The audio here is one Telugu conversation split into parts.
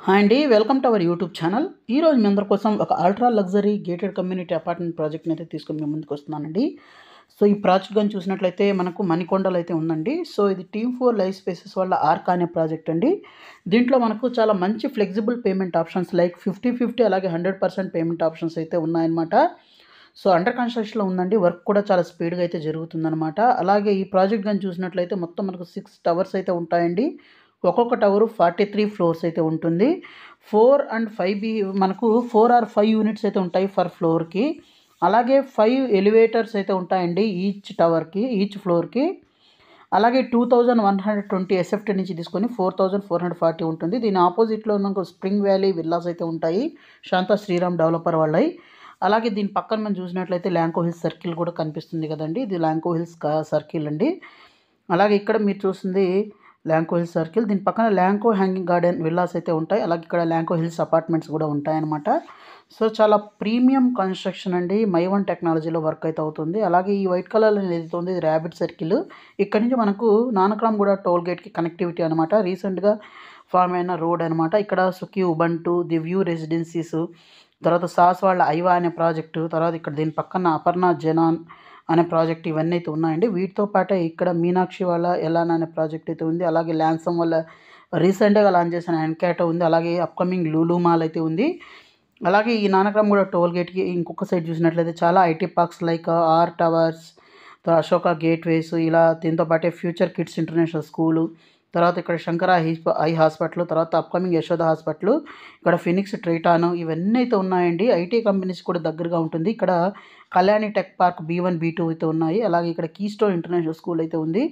హాయ్ అండి, welcome to our YouTube channel. ఈరోజు మీ అందరి కోసం ఒక ultra luxury gated community apartment ప్రాజెక్ట్ని అయితే తీసుకొని మీ ముందుకు వస్తున్నానండి. సో ఈ ప్రాజెక్ట్ కానీ చూసినట్లయితే మనకు మణికొండలో అయితే ఉందండి. సో ఇది టీమ్4 లైఫ్ స్పేసెస్ వాళ్ళ ఆర్క్ అనే ప్రాజెక్ట్ అండి. దీంట్లో మనకు చాలా మంచి ఫ్లెక్సిబుల్ పేమెంట్ ఆప్షన్స్ లైక్ 50-50 అలాగే 100% పేమెంట్ ఆప్షన్స్ అయితే ఉన్నాయన్నమాట. సో అండర్ కన్స్ట్రక్షన్లో ఉందండి. వర్క్ కూడా చాలా స్పీడ్గా అయితే జరుగుతుందన్నమాట. అలాగే ఈ ప్రాజెక్ట్ కానీ చూసినట్లయితే మొత్తం మనకు 6 టవర్స్ అయితే ఉంటాయండి. ఒక్కొక్క టవరు 43 ఫ్లోర్స్ అయితే ఉంటుంది. 4 అండ్ 5 మనకు 4 ఆర్ 5 యూనిట్స్ అయితే ఉంటాయి ఫర్ ఫ్లోర్కి. అలాగే 5 ఎలివేటర్స్ అయితే ఉంటాయండి ఈచ్ టవర్కి, ఈచ్ ఫ్లోర్కి. అలాగే 2120 ఎస్ఎఫ్టీ నుంచి తీసుకొని 4440 ఉంటుంది. దీని ఆపోజిట్లో మనకు స్ప్రింగ్ వ్యాలీ విల్లాస్ అయితే ఉంటాయి, శాంతా శ్రీరామ్ డెవలపర్ వాళ్ళవి. అలాగే దీని పక్కన మనం చూసినట్లయితే ల్యాంకో హిల్స్ సర్కిల్ కూడా కనిపిస్తుంది కదండి, ఇది ల్యాంకో హిల్స్ సర్కిల్ అండి. అలాగే ఇక్కడ మీరు చూస్తుంది ల్యాంకో హిల్స్ సర్కిల్, దీని పక్కన ల్యాంకో హ్యాంగింగ్ గార్డెన్ విల్లాస్ అయితే ఉంటాయి. అలాగే ఇక్కడ ల్యాంకో హిల్స్ అపార్ట్మెంట్స్ కూడా ఉంటాయన్నమాట. సో చాలా ప్రీమియం కన్స్ట్రక్షన్ అండి, మై1 టెక్నాలజీలో వర్క్ అయితే అవుతుంది. అలాగే ఈ వైట్ కలర్ ఏదైతే ఉంది ఇది ర్యాబిట్ సర్కిల్. ఇక్కడ నుంచి మనకు నానక్రామ్ కూడా టోల్ గేట్కి కనెక్టివిటీ అనమాట, రీసెంట్గా ఫామ్ అయిన రోడ్ అనమాట. ఇక్కడ సుఖీ ఉబంటు, ది వ్యూ రెసిడెన్సీస్, తర్వాత సాస్ వాళ్ళ ఐవా అనే ప్రాజెక్టు, తర్వాత ఇక్కడ దీని పక్కన అపర్ణ జెనాన్ అనే ప్రాజెక్ట్ ఇవన్నీ అయితే ఉన్నాయండి. వీటితో పాటే ఇక్కడ మీనాక్షి వాళ్ళ ఎలాన్ అనే ప్రాజెక్ట్ అయితే ఉంది. అలాగే ల్యాన్సమ్ వల్ల రీసెంట్గా లాంచ్ చేసిన ఎన్కాటో ఉంది. అలాగే అప్కమింగ్ లూలు మాల్ అయితే ఉంది. అలాగే ఈ నానక్రామ్ కూడా టోల్ గేట్కి ఇంకొక సైడ్ చూసినట్లయితే చాలా IT parks like R Towers, Ashoka Gateways, ఇలా దీంతో పాటే ఫ్యూచర్ కిడ్స్ ఇంటర్నేషనల్ స్కూలు, తర్వాత ఇక్కడ శంకర ఐ హాస్పిటల్, తర్వాత అప్కమింగ్ యశోద హాస్పిటల్, ఇక్కడ ఫినిక్స్ ట్రైటాను, ఇవన్నీ అయితే ఉన్నాయండి. ఐటీ కంపెనీస్ కూడా దగ్గరగా ఉంటుంది. ఇక్కడ Kalyani tech park B1 B2 అయితే ఉన్నాయి. అలాగే ఇక్కడ కీస్టోన్ ఇంటర్నేషనల్ స్కూల్ అయితే ఉంది.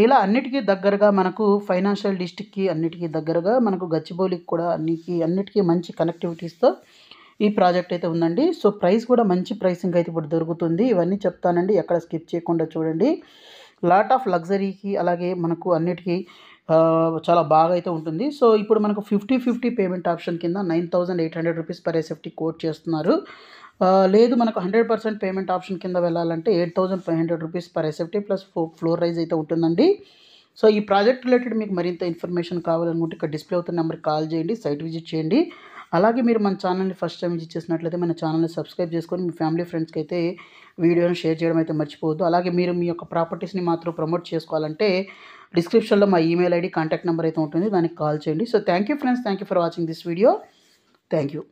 ఇలా అన్నిటికీ దగ్గరగా మనకు ఫైనాన్షియల్ డిస్ట్రిక్ట్కి అన్నిటికీ దగ్గరగా మనకు గచ్చిబౌలికి కూడా అన్నిటికీ మంచి కనెక్టివిటీస్తో ఈ ప్రాజెక్ట్ అయితే ఉందండి. సో ప్రైస్ కూడా మంచి ప్రైసింగ్ అయితే ఇప్పుడు దొరుకుతుంది. ఇవన్నీ చెప్తానండి, ఎక్కడ స్కిప్ చేయకుండా చూడండి. లాట్ ఆఫ్ లగ్జరీకి అలాగే మనకు అన్నిటికీ చాలా బాగా అయితే ఉంటుంది. సో ఇప్పుడు మనకు 50-50 పేమెంట్ ఆప్షన్ కింద 9800 రూపీస్ పర్ ఎస్ఎఫ్టీ కోట్ చేస్తున్నారు. లేదు మనకు 100% పేమెంట్ ఆప్షన్ కింద వెళ్ళాలంటే 8500 rupees per SFT plus floor rise అయితే ఉంటుందండి. సో ఈ ప్రాజెక్ట్ రిలేటెడ్ మీకు మరింత ఇన్ఫర్మేషన్ కావాలనుకుంటే ఇక్కడ డిస్ప్లే అవుతున్న నెంబర్కి కాల్ చేయండి, సైట్ విజిట్ చేయండి. అలాగే మీరు మన ఛానల్ని ఫస్ట్ టైం విజిట్ చేసినట్లయితే మన ఛానల్ని సబ్స్క్రైబ్ చేసుకొని మీ ఫ్యామిలీ ఫ్రెండ్స్కి అయితే వీడియోని షేర్ చేయడం అయితే మర్చిపోవద్దు. అలాగే మీరు మీ యొక్క ప్రాపర్టీస్ని మాత్రం ప్రమోట్ చేసుకోవాలంటే డిస్క్రిప్షన్లో మా ఈమెయిల్ ఐడి, కాంటాక్ట్ నెంబర్ అయితే ఉంటుంది, దానికి కాల్ చేయండి. So thank you friends, thank you for watching this video. Thank you.